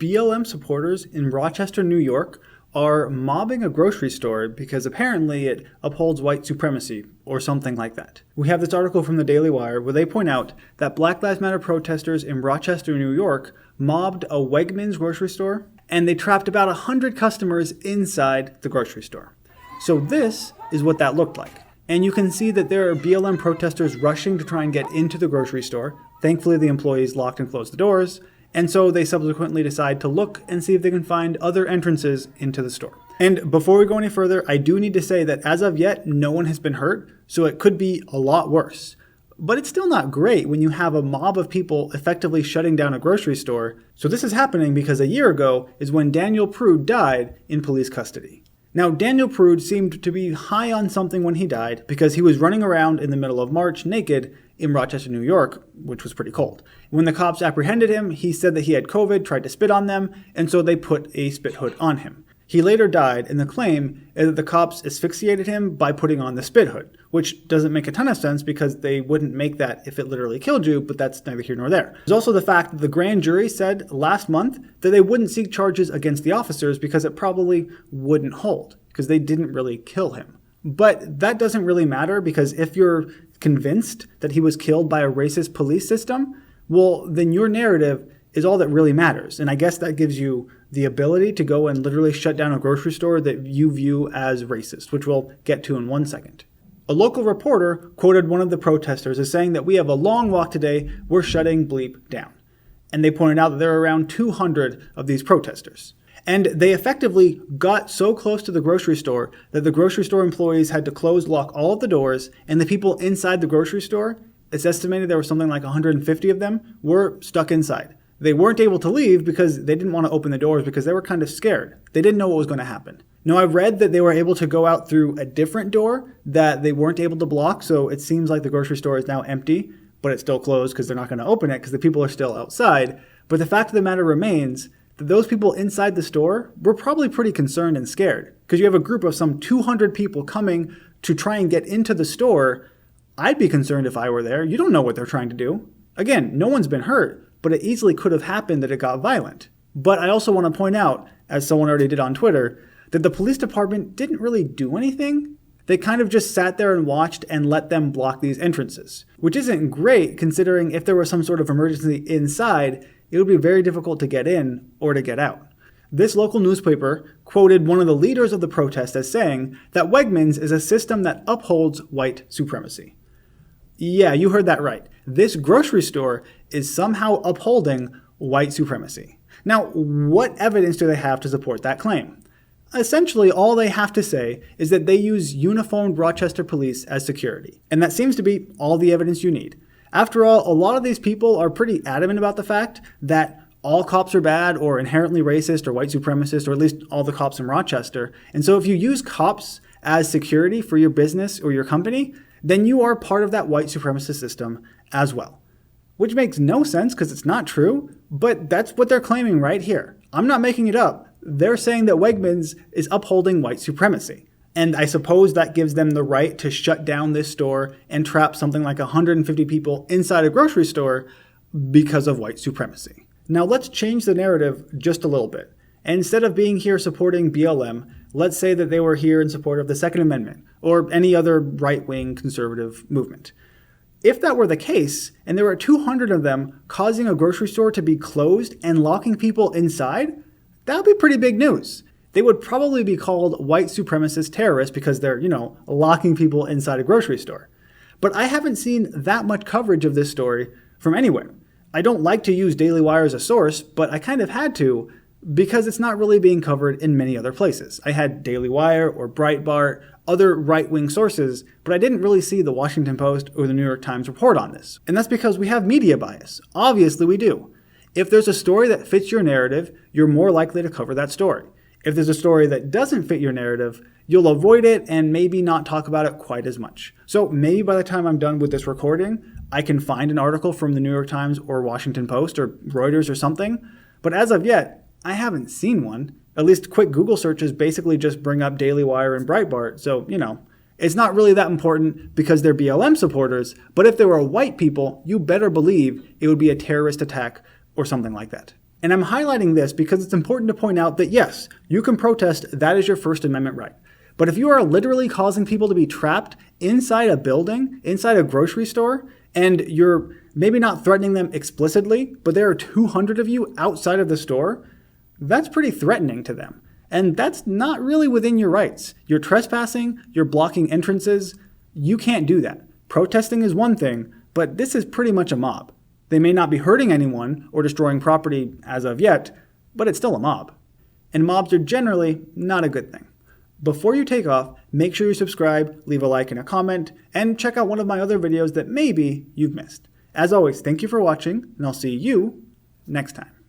BLM supporters in Rochester, New York are mobbing a grocery store because apparently it upholds white supremacy or something like that. We have this article from the Daily Wire where they point out that Black Lives Matter protesters in Rochester, New York mobbed a Wegmans grocery store and they trapped about 100 customers inside the grocery store. So this is what that looked like. And you can see that there are BLM protesters rushing to try and get into the grocery store. Thankfully, the employees locked and closed the doors. And so they subsequently decide to look and see if they can find other entrances into the store. And before we go any further, I do need to say that as of yet, no one has been hurt, so it could be a lot worse. But it's still not great when you have a mob of people effectively shutting down a grocery store. So this is happening because a year ago is when Daniel Prude died in police custody. Now, Daniel Prude seemed to be high on something when he died because he was running around in the middle of March naked in Rochester, New York, which was pretty cold. When the cops apprehended him, he said that he had COVID, tried to spit on them, and so they put a spit hood on him. He later died, and the claim is that the cops asphyxiated him by putting on the spit hood, which doesn't make a ton of sense because they wouldn't make that if it literally killed you, but that's neither here nor there. There's also the fact that the grand jury said last month that they wouldn't seek charges against the officers because it probably wouldn't hold, because they didn't really kill him. But that doesn't really matter because if you're convinced that he was killed by a racist police system, well, then your narrative is all that really matters. And I guess that gives you the ability to go and literally shut down a grocery store that you view as racist, which we'll get to in 1 second. A local reporter quoted one of the protesters as saying that we have a long walk today, we're shutting bleep down. And they pointed out that there are around 200 of these protesters. And they effectively got so close to the grocery store that the grocery store employees had to lock all of the doors, and the people inside the grocery store, it's estimated there were something like 150 of them, were stuck inside. They weren't able to leave because they didn't want to open the doors because they were kind of scared. They didn't know what was going to happen. Now, I've read that they were able to go out through a different door that they weren't able to block, so it seems like the grocery store is now empty, but it's still closed because they're not going to open it because the people are still outside. But the fact of the matter remains that those people inside the store were probably pretty concerned and scared because you have a group of some 200 people coming to try and get into the store. I'd be concerned if I were there. You don't know what they're trying to do. Again, no one's been hurt, but it easily could have happened that it got violent. But I also want to point out, as someone already did on Twitter, that the police department didn't really do anything. They kind of just sat there and watched and let them block these entrances, which isn't great considering if there was some sort of emergency inside, it would be very difficult to get in or to get out. This local newspaper quoted one of the leaders of the protest as saying that Wegmans is a system that upholds white supremacy. Yeah, you heard that right. This grocery store is somehow upholding white supremacy. Now, what evidence do they have to support that claim? Essentially, all they have to say is that they use uniformed Rochester police as security. And that seems to be all the evidence you need. After all, a lot of these people are pretty adamant about the fact that all cops are bad or inherently racist or white supremacist, or at least all the cops in Rochester. And so if you use cops as security for your business or your company, then you are part of that white supremacist system as well. Which makes no sense because it's not true, but that's what they're claiming right here. I'm not making it up. They're saying that Wegmans is upholding white supremacy. And I suppose that gives them the right to shut down this store and trap something like 150 people inside a grocery store because of white supremacy. Now let's change the narrative just a little bit. And instead of being here supporting BLM, let's say that they were here in support of the Second Amendment or any other right-wing conservative movement. If that were the case, and there were 200 of them causing a grocery store to be closed and locking people inside, that would be pretty big news. They would probably be called white supremacist terrorists because they're, locking people inside a grocery store. But I haven't seen that much coverage of this story from anywhere. I don't like to use Daily Wire as a source, but I kind of had to because it's not really being covered in many other places. I had Daily Wire or Breitbart, other right-wing sources, but I didn't really see the Washington Post or the New York Times report on this. And that's because we have media bias. Obviously we do. If there's a story that fits your narrative, you're more likely to cover that story. If there's a story that doesn't fit your narrative, you'll avoid it and maybe not talk about it quite as much. So maybe by the time I'm done with this recording, I can find an article from the New York Times or Washington Post or Reuters or something. But as of yet, I haven't seen one. At least quick Google searches basically just bring up Daily Wire and Breitbart. So, it's not really that important because they're BLM supporters. But if they were white people, you better believe it would be a terrorist attack or something like that. And I'm highlighting this because it's important to point out that yes, you can protest, that is your First Amendment right. But if you are literally causing people to be trapped inside a building, inside a grocery store, and you're maybe not threatening them explicitly, but there are 200 of you outside of the store, that's pretty threatening to them. And that's not really within your rights. You're trespassing, you're blocking entrances. You can't do that. Protesting is one thing, but this is pretty much a mob. They may not be hurting anyone or destroying property as of yet, but it's still a mob. And mobs are generally not a good thing. Before you take off, make sure you subscribe, leave a like and a comment, and check out one of my other videos that maybe you've missed. As always, thank you for watching, and I'll see you next time.